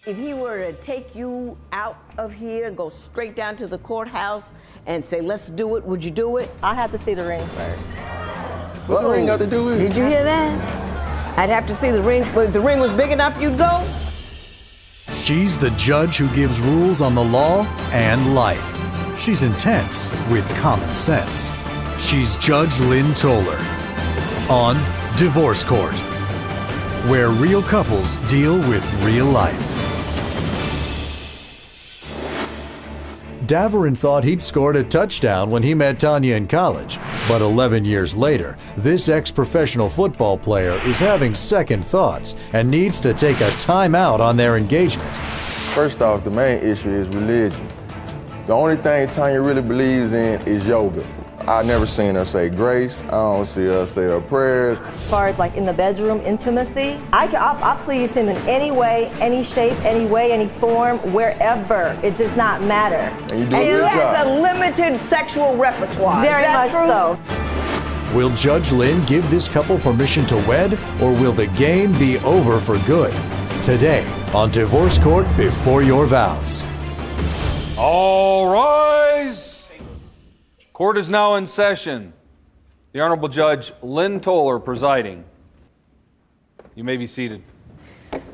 If he were to take you out of here and go straight down to the courthouse and say, let's do it, would you do it? I'll have to see the ring first. What's the ring got to do with it? Did you hear that? I'd have to see the ring, but if the ring was big enough, you'd go? She's the judge who gives rules on the law and life. She's intense with common sense. She's Judge Lynn Toller on Divorce Court, where real couples deal with real life. Davarin thought he'd scored a touchdown when he met Tanya in college, but 11 years later, this ex-professional football player is having second thoughts and needs to take a timeout on their engagement. First off, the main issue is religion. The only thing Tanya really believes in is yoga. I've never seen her say grace. I don't see her say her prayers. As far as like in the bedroom intimacy, I'll please him in any way, any shape, any way, any form, wherever. It does not matter. And you do a good job. He has a limited sexual repertoire. Very much so. Will Judge Lynn give this couple permission to wed, or will the game be over for good? Today on Divorce Court Before Your Vows. All rise. Court is now in session. The Honorable Judge Lynn Toller presiding. You may be seated.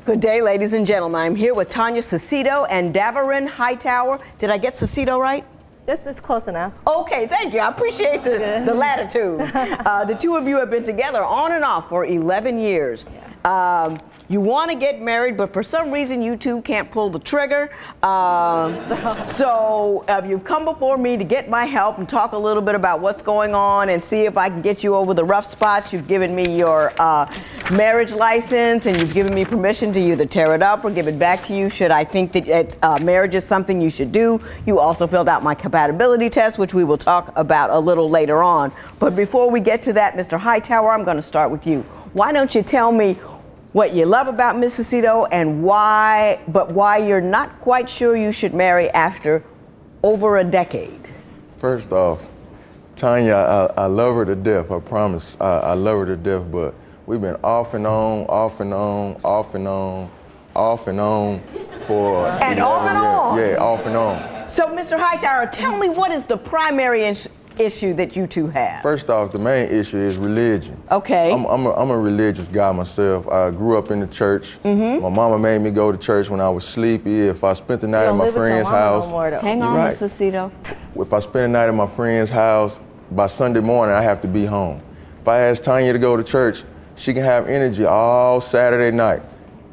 Good day, ladies and gentlemen. I'm here with Tanya Cicito and Davarin Hightower. Did I get Cicito right? It's close enough. Okay, thank you. I appreciate the latitude. The two of you have been together on and off for 11 years. Yeah. You want to get married, but for some reason you two can't pull the trigger. So you've come before me to get my help and talk a little bit about what's going on and see if I can get you over the rough spots. You've given me your marriage license, and you've given me permission to either tear it up or give it back to you should I think that marriage is something you should do. You also filled out my compatibility test, which we will talk about a little later on. But before we get to that, Mr. Hightower, I'm going to start with you. Why don't you tell me what you love about Miss Cicito and why you're not quite sure you should marry after over a decade? First off, Tanya, I love her to death. I promise. I love her to death, but we've been off and on for... And off and on? Yeah, off and on. So, Mr. Hightower, tell me, what is the primary issue that you two have? First off, the main issue is religion. Okay. I'm a religious guy myself. I grew up in the church. Mm-hmm. My mama made me go to church when I was sleepy. If I spent the night at my friend's house... Hang on, Miss Cicito. If I spend the night at my friend's house, by Sunday morning, I have to be home. If I ask Tanya to go to church, she can have energy all Saturday night.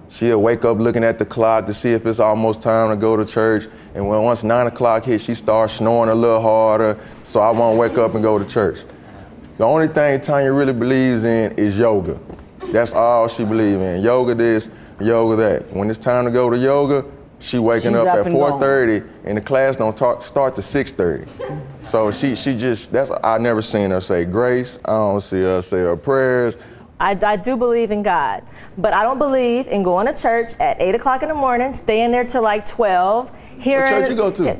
She'll wake up looking at the clock to see if it's almost time to go to church. And when once 9 o'clock hits, she starts snoring a little harder, so I won't wake up and go to church. The only thing Tanya really believes in is yoga. That's all she believes in. Yoga this, yoga that. When it's time to go to yoga, she's waking up at 4:30, and the class don't start to 6:30. So she just, I never seen her say grace. I don't see her say her prayers. I do believe in God, but I don't believe in going to church at 8 o'clock in the morning, staying there till like 12. What church you go to?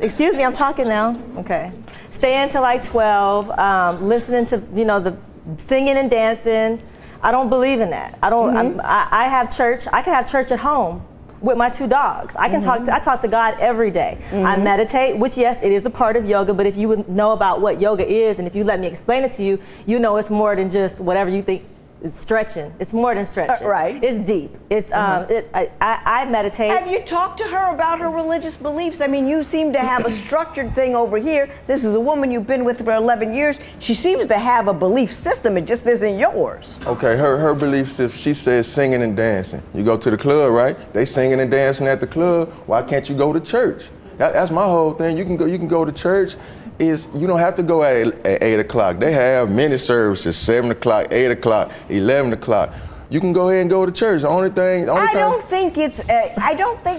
Excuse me, I'm talking now. Okay. Staying till like 12, listening to, the singing and dancing. I don't believe in that. I don't, mm-hmm. I have church, I can have church at home with my 2 dogs. I can mm-hmm. I talk to God every day. Mm-hmm. I meditate, which yes, it is a part of yoga, but if you would know about what yoga is, and if you let me explain it to you, you know it's more than just whatever you think. It's stretching. It's more than stretching. Right. It's deep. It's I meditate. Have you talked to her about her religious beliefs? I mean, you seem to have a structured thing over here. This is a woman you've been with for 11 years. She seems to have a belief system. It just isn't yours. Okay, her belief system, she says singing and dancing. You go to the club, right? They singing and dancing at the club. Why can't you go to church? That's my whole thing. You can go to church. You don't have to go at 8 o'clock. They have many services, 7 o'clock, 8 o'clock, 11 o'clock. You can go ahead and go to church. I don't think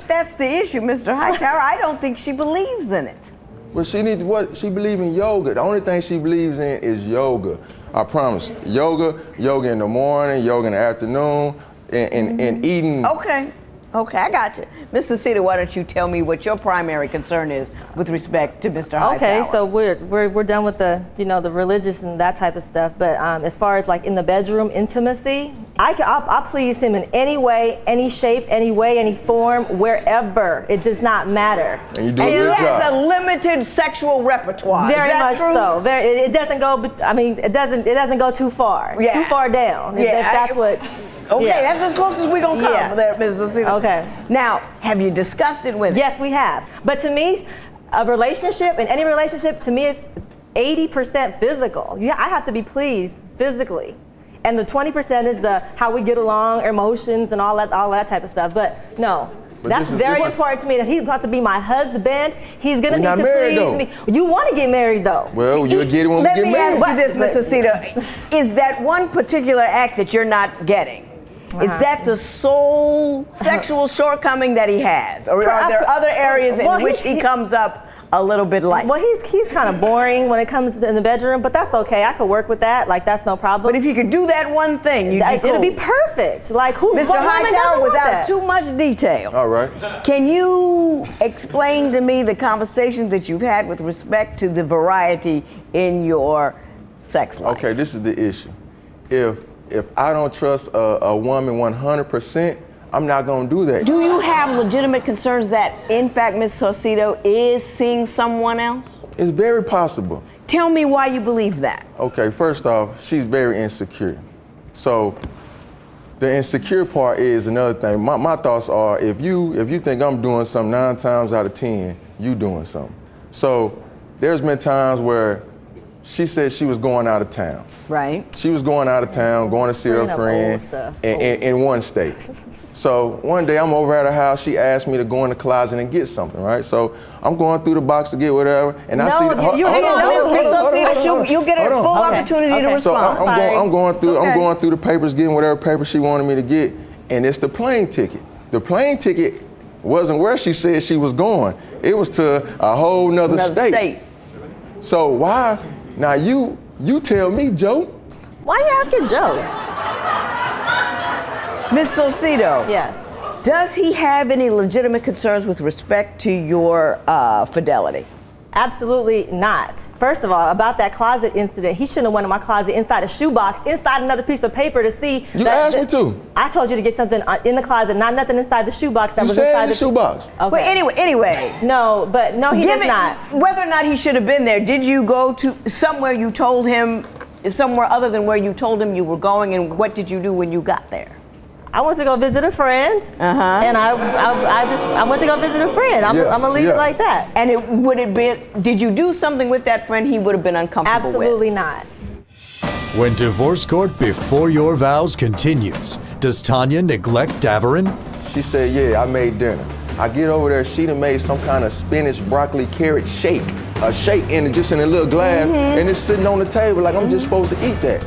that's the issue, Mr. Hightower. I don't think she believes in it. Well, she believes in yoga. The only thing she believes in is yoga. I promise. Yoga in the morning, yoga in the afternoon, and eating. Okay, I got you. Mr. Cedar, why don't you tell me what your primary concern is with respect to Mr. Hightower? Okay, so we're done with the the religious and that type of stuff. But as far as like in the bedroom intimacy, I'll please him in any way, any shape, any way, any form, wherever. It does not matter. And you do a And he good has job. a limited sexual repertoire. Very Is that much true? so. It doesn't go. I mean, it doesn't go too far. Yeah. Too far down. Yeah, That's what. Okay, yeah. that's as close as we're going to come Yeah. there, Mrs. Zito. Okay. Now, have you discussed it with him? Yes, we have. But to me, a relationship, and any relationship, to me, is 80% physical. I have to be pleased physically. And the 20% is the how we get along, emotions, and all that type of stuff. But no, that's very important to me. That he's got to be my husband. He's gonna need to please me. You want to get married though? Well, you'll get it when we Let get me married. ask you this, Ms. Osita. Is that one particular act that you're not getting? Is that the sole sexual shortcoming that he has? Or are there other areas in which he comes up a little bit light? Well, he's kind of boring when it comes to in the bedroom, but that's okay. I could work with that. Like, that's no problem. But if you could do that one thing, you'd be cool. It'll be perfect. Like, who? Mr. what woman Hightower, doesn't want without that? too much detail, All right. can you explain to me the conversations that you've had with respect to the variety in your sex life? Okay, this is the issue. If I don't trust a woman 100%, I'm not going to do that. Do you have legitimate concerns that, in fact, Ms. Saucedo is seeing someone else? It's very possible. Tell me why you believe that. Okay, first off, she's very insecure. So the insecure part is another thing. My thoughts are, if you think I'm doing something 9 times out of 10, you doing something. So there's been times where she said she was going out of town. Right. She was going out of town, going to see her friend in one state. So one day I'm over at her house, she asked me to go in the closet and get something, right? So I'm going through the box to get whatever, and I see you get a full opportunity to respond. So I'm going through the papers, getting whatever paper she wanted me to get, and it's the plane ticket. The plane ticket wasn't where she said she was going. It was to a whole nother state. So why? Now you tell me, Joe. Why are you asking Joe? Ms. Saucedo. Yes. Does he have any legitimate concerns with respect to your fidelity? Absolutely not. First of all, about that closet incident, he shouldn't have went in my closet inside a shoebox, inside another piece of paper to see. You asked me to. I told you to get something in the closet, not nothing inside the shoebox that was inside inside the shoebox. Okay. But anyway. No, he does not. Whether or not he should have been there, did you go to somewhere you told him, somewhere other than where you told him you were going, and what did you do when you got there? I went to go visit a friend, and I went to go visit a friend. I'm gonna leave it like that. And did you do something with that friend he would have been uncomfortable with? Absolutely not. When divorce court before your vows continues, does Tanya neglect Davarin? She said, yeah, I made dinner. I get over there, she done made some kind of spinach, broccoli, carrot shake. A shake just in a little glass, and it's sitting on the table like I'm just supposed to eat that.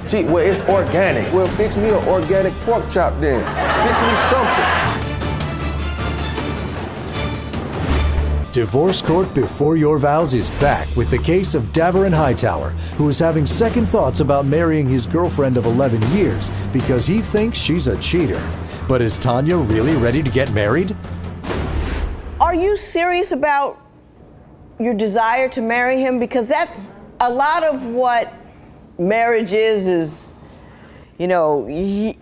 Gee, well, it's organic. Well, fix me an organic pork chop then. Fix me something. Divorce Court Before Your Vows is back with the case of Davarin Hightower, who is having second thoughts about marrying his girlfriend of 11 years because he thinks she's a cheater. But is Tanya really ready to get married? Are you serious about your desire to marry him? Because that's a lot of what marriage is, you know,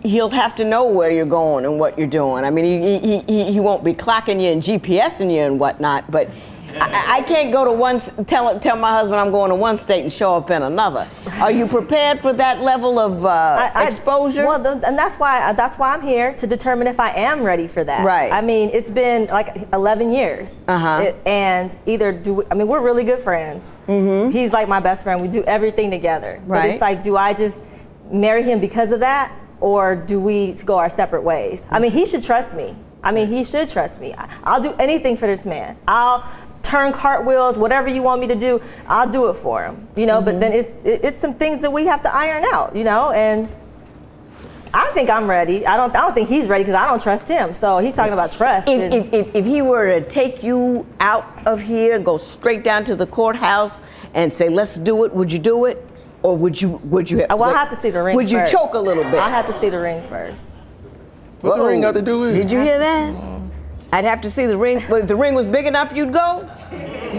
he'll have to know where you're going and what you're doing. I mean, he won't be clocking you and GPSing you and whatnot, but I can't go to tell my husband I'm going to one state and show up in another. Are you prepared for that level of exposure? Well, and that's why I'm here to determine if I am ready for that. Right. I mean, it's been like 11 years. And we're really good friends. He's like my best friend. We do everything together. Right. But it's like, do I just marry him because of that, or do we go our separate ways? I mean, he should trust me. He should trust me. I'll do anything for this man. I'll turn cartwheels, whatever you want me to do, I'll do it for him. You know, but then it's some things that we have to iron out, you know, and I think I'm ready. I don't think he's ready because I don't trust him. So he's talking about trust. If he were to take you out of here, go straight down to the courthouse and say, let's do it, would you do it? Or would you I'll have to see the ring Would you first. choke a little bit? I'll have to see the ring first. What the ring got to do with it? Did you hear that? I'd have to see the ring, but if the ring was big enough, you'd go?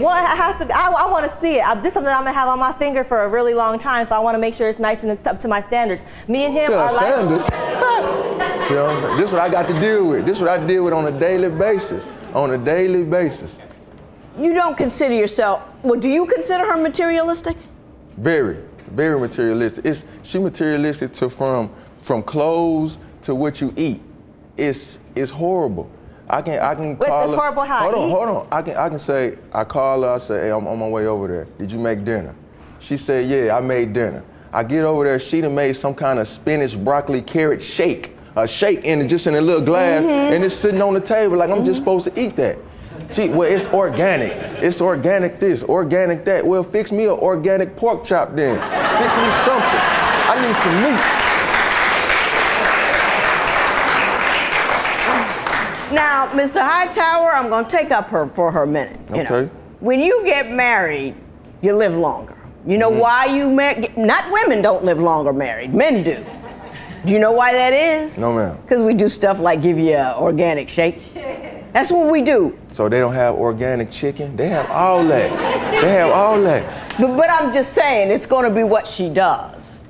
Well, it has to be. I want to see it. This is something I'm gonna have on my finger for a really long time, so I want to make sure it's nice and it's up to my standards. Me and him are standards. See what I'm saying? This is what I got to deal with. This is what I deal with on a daily basis. On a daily basis. You don't consider yourself, well, do you consider her materialistic? Very, very materialistic. She materialistic to from clothes to what you eat. It's horrible. I can call her. It's horrible how Hold on. I can say, I call her, I say, hey, I'm on my way over there. Did you make dinner? She said, yeah, I made dinner. I get over there, she done made some kind of spinach, broccoli, carrot shake. A shake just in a little glass, and it's sitting on the table like I'm just supposed to eat that. See, well, it's organic. It's organic this, organic that. Well, fix me an organic pork chop then. Fix me something. I need some meat. Now, Mr. Hightower, I'm going to take up for her minute. You know. When you get married, you live longer. You know why you marry? Not women don't live longer married. Men do. Do you know why that is? No, ma'am. Because we do stuff like give you an organic shake. That's what we do. So they don't have organic chicken? They have all that. They have all that. But I'm just saying, it's going to be what she does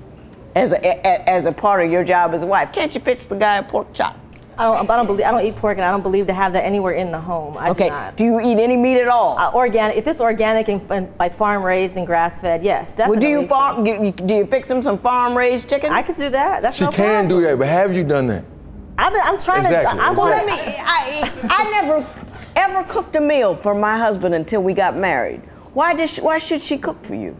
as a part of your job as a wife. Can't you fix the guy a pork chop? I don't eat pork, and I don't believe to have that anywhere in the home. I do not. Do you eat any meat at all? Organic. If it's organic and like farm raised and grass fed, yes, definitely. Well, do you fix them some farm raised chicken? I could do that. That's no problem. She can do that, but have you done that? I'm trying to. I never ever cooked a meal for my husband until we got married. Why should she cook for you?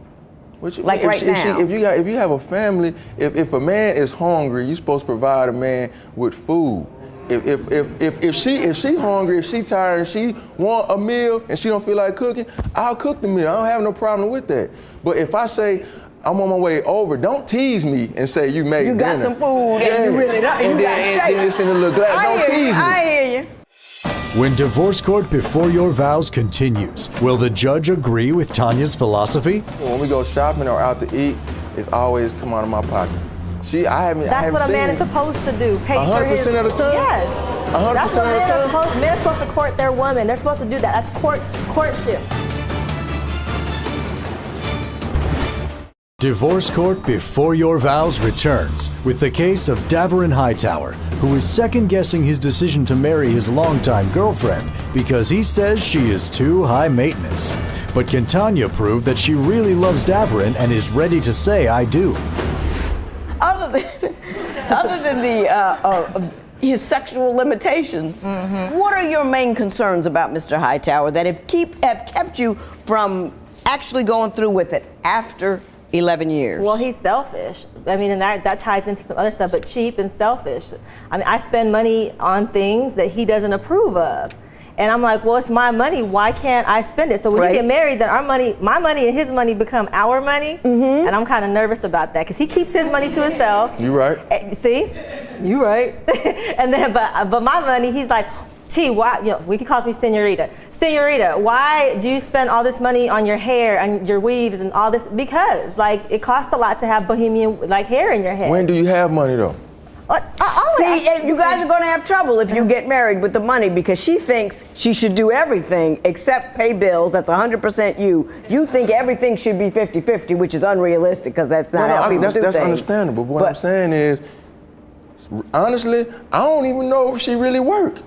Like right now. If you have a family, if a man is hungry, you're supposed to provide a man with food. If she hungry, if she tired, and she want a meal and she don't feel like cooking, I'll cook the meal. I don't have no problem with that. But if I say I'm on my way over, don't tease me and say you made dinner. You got some food and you really don't. And then it's in a little glass. Don't tease me. I hear you. When divorce court before your vows continues, will the judge agree with Tanya's philosophy? When we go shopping or out to eat, it's always come out of my pocket. That's what a man is supposed to do. Pay 100% of the time? Yes. 100% That's what of the time? Men are supposed to court their woman. They're supposed to do that. That's courtship. Divorce Court Before Your Vows returns with the case of Daverin Hightower, who is second-guessing his decision to marry his longtime girlfriend because he says she is too high maintenance. But can Tanya prove that she really loves Daverin and is ready to say, I do? Other than his sexual limitations, what are your main concerns about Mr. Hightower that have kept you from actually going through with it after 11 years? Well, he's selfish. I mean, and that ties into some other stuff, but cheap and selfish. I mean, I spend money on things that he doesn't approve of. And I'm like, well, it's my money. Why can't I spend it? So when you get married, then my money and his money become our money. And I'm kind of nervous about that because he keeps his money to himself. You right. See? You right. And then, but my money, he's like, T, why? You know, we can call me Senorita. Senorita, why do you spend all this money on your hair and your weaves and all this? Because, like, it costs a lot to have bohemian, like, hair in your head. When do you have money, though? You guys are going to have trouble if you get married with the money because she thinks she should do everything except pay bills. That's 100% you. You think everything should be 50-50, which is unrealistic because that's not how people do things. That's understandable. But what I'm saying is, honestly, I don't even know if she really works.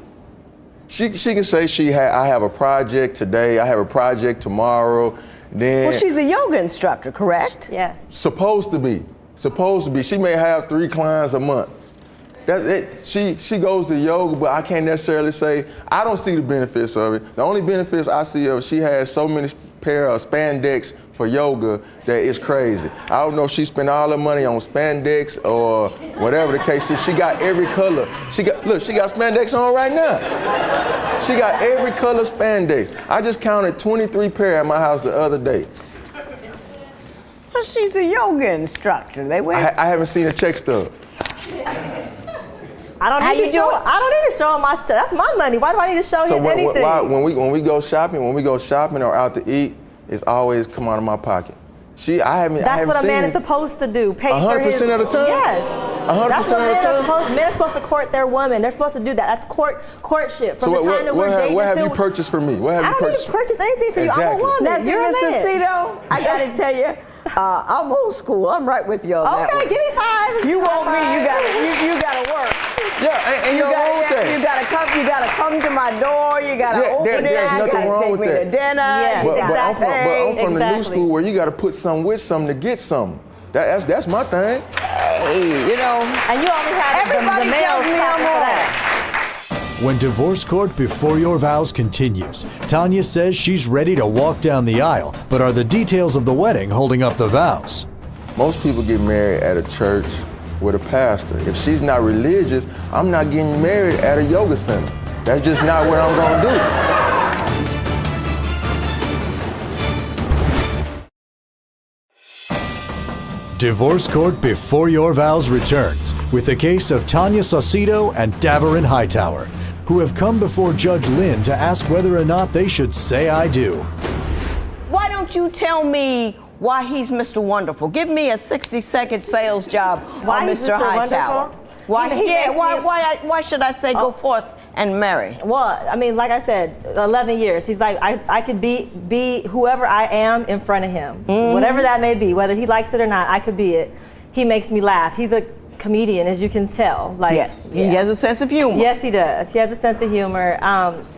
She can say I have a project today, I have a project tomorrow. Then well, she's a yoga instructor, correct? Yes. Supposed to be. She may have 3 clients a month. She goes to yoga, but I can't necessarily say, I don't see the benefits of it. The only benefits I see of it, she has so many pair of spandex for yoga that it's crazy. I don't know if she spent all her money on spandex or whatever the case is. She got every color. She got spandex on right now. She got every color spandex. I just counted 23 pair at my house the other day. Well, she's a yoga instructor. I haven't seen a check stub. I don't need to show him that's my money. Why do I need to show him anything? When we go shopping or out to eat, it's always come out of my pocket. I haven't That's what a man seen is supposed to do. Pay 100% for his, of the time? Yes. 100% That's what of the time? men are supposed to court their woman. They're supposed to do that. That's courtship. From So the time that we're dating what have you until purchased for me? What have I you don't need purchased? to purchase anything for you. I'm a Exactly. woman. That's You're a Mr. man. Cito, I gotta tell you, I'm old school. I'm right with you on that Okay, one. give me 5. You want me? You gotta work. Yeah, and you're wrong with that. You gotta come to my door. You gotta open it. There's You nothing gotta wrong take with me that. to dinner. Yeah, You But gotta I'm from the new Exactly. school where you got to put something with something to get something. That's my thing. Hey, you know. And you only have Everybody the tells males me clapping I'm for wrong. that. When Divorce Court Before Your Vows continues, Tanya says she's ready to walk down the aisle, but are the details of the wedding holding up the vows? Most people get married at a church with a pastor. If she's not religious, I'm not getting married at a yoga center. That's just not what I'm gonna do. Divorce Court Before Your Vows returns with the case of Tanya Saucedo and Davarin Hightower, who have come before Judge Lynn to ask whether or not they should say I do. Why don't you tell me why he's Mr. Wonderful? Give me a 60-second sales job Why on he's Mr. Mr. Hightower. Wonderful? Why? He makes me- Why should I say go forth and marry? Well, I mean, like I said, 11 years. He's like, I could be whoever I am in front of him. Whatever that may be, whether he likes it or not, I could be it. He makes me laugh. He's a comedian, as you can tell. Like, Yes, yeah. he has a sense of humor. Yes, he does. He has a sense of humor.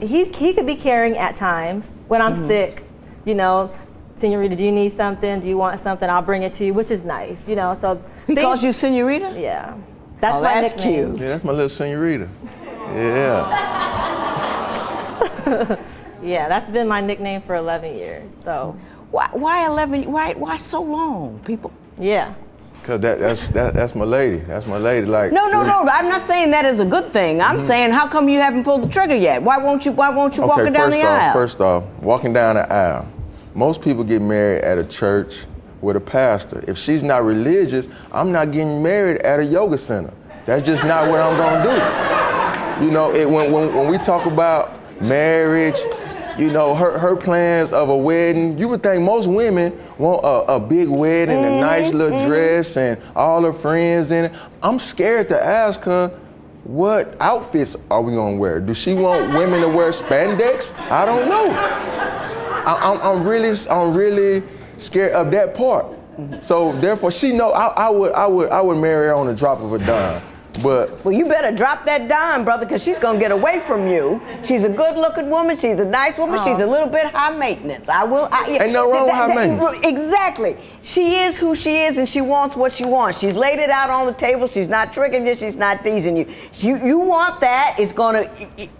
He could be caring at times. When I'm sick, you know, Senorita, do you need something? Do you want something? I'll bring it to you, which is nice, you know. So He calls you Senorita? Yeah. That's Oh, my that's nickname. cute. Yeah, that's my little senorita. Yeah. Yeah, that's been my nickname for 11 years. So, Why 11? Why so long, people? yeah. Cause that's my lady. That's my lady. Like No. I'm not saying that is a good thing. I'm saying, how come you haven't pulled the trigger yet? Why won't you walking down the aisle? First off, walking down the aisle. Most people get married at a church with a pastor. If she's not religious, I'm not getting married at a yoga center. That's just not what I'm gonna do. You know, when we talk about marriage, you know, her plans of a wedding, you would think most women want a big wedding, a nice little dress, and all her friends in it. I'm scared to ask her, what outfits are we gonna wear? Does she want women to wear spandex? I don't know. I'm really scared of that part. So therefore, she know I would marry her on the drop of a dime. But Well, you better drop that dime, brother, because she's gonna get away from you. She's a good-looking woman. She's a nice woman. She's a little bit high maintenance. Ain't no wrong with high maintenance. Exactly. She is who she is, and she wants what she wants. She's laid it out on the table. She's not tricking you. She's not teasing you. You want that?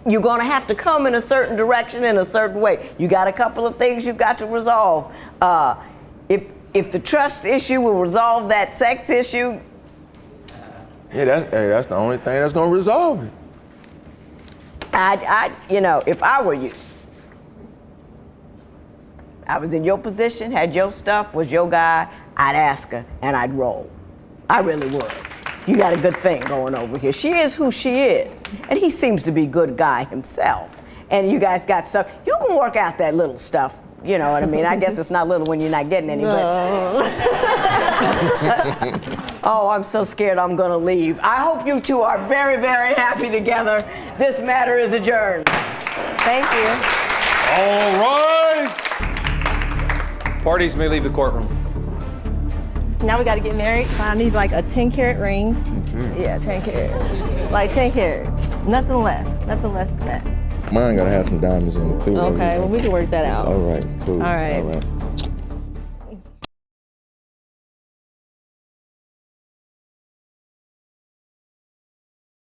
You're gonna have to come in a certain direction in a certain way. You got a couple of things you've got to resolve. If the trust issue will resolve that sex issue. yeah, that's the only thing that's gonna resolve it. If I were you, I was in your position, had your stuff, was your guy, I'd ask her and I'd roll. I really would. You got a good thing going over here. She is who she is. And he seems to be a good guy himself. And you guys got stuff. You can work out that little stuff. You know what I mean? I guess it's not little when you're not getting any. Oh, I'm so scared I'm going to leave. I hope you two are very, very happy together. This matter is adjourned. Thank you. All rise. Parties may leave the courtroom. Now we got to get married. So I need like a 10-carat ring. 10 carat. Yeah, 10 carat. Like 10 carat. Nothing less. Nothing less than that. Mine gotta have some diamonds in it too. Okay, well we can work that out. All right, cool. All right. All right.